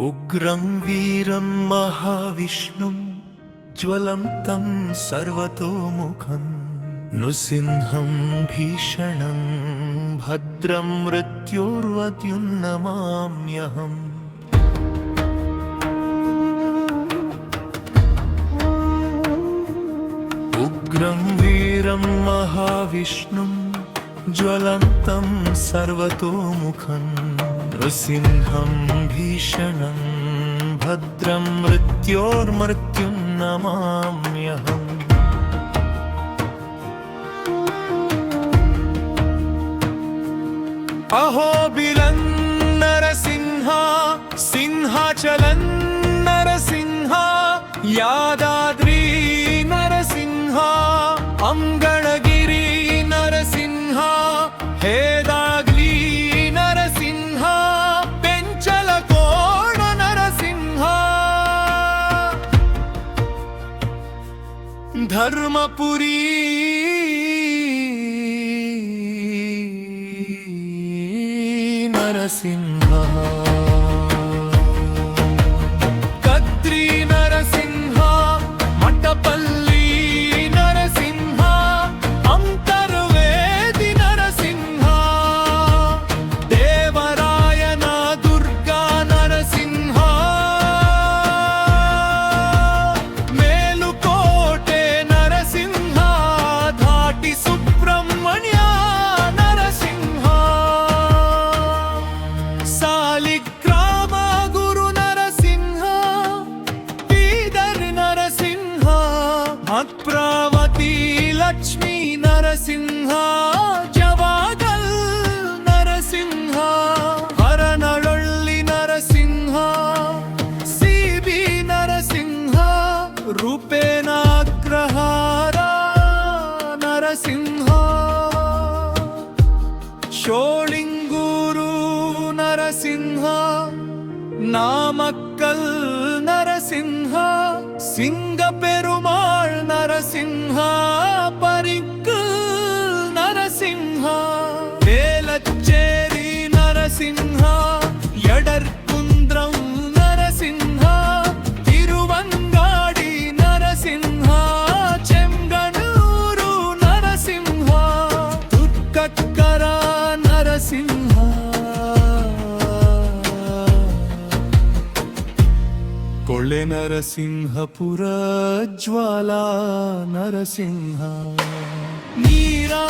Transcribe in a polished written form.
उग्रं वीरं महाविष्णुं ज्वलन्तं सर्वतोमुखं नृसिंहं भीषणं भद्रं मृत्योर्वद्युन्नमाम्यहम्। उग्रं वीरं महाविष्णुं ज्वलन्तं सर्वतोमुखं नृसिंहं भीषणं भद्रं मृत्योर्मृत्युन्नमाम्यहम्। अहोबिलं नरसिंह सिंहाचलं नरसिंह यादाद्री नरसिंह अंगणगिरी नरसिंह हेदाग्ली नरसिंह पेंचलकोड नरसिंह धर्मपुरी नरसिंह कद्री नरसिंह मठपल्ली नरसिंह अंतर्वेदी नरसिंह देवरायन दुर्गा नरसिंह मेलुकोटे नरसिंह धाटी सुब्रह्मण्य नरसिंह सालिग्राम गुरु नरसिंह बीदर नरसिंह भद्रावती लक्ष्मी नरसिंह जवागल नरसिंह हरनळ्ळि नरसिंह सीबी नरसिंह रूपेणाग्रहार नरसिंह शोळिंगूरु नरसिंह नामक्कल नरसिंह सिंगपेरुमाळ नरसिंह परिक्कल नरसिंह वेलच्चेरी नरसिंह यडर्कुंद्रम नरसिंह तिरुवंगाडी नरसिंह चेंगणूरु नरसिंह तुर्कक्कर नरसिंह कोळे नरसिंहपुर ज्वाला नरसिंह नीरा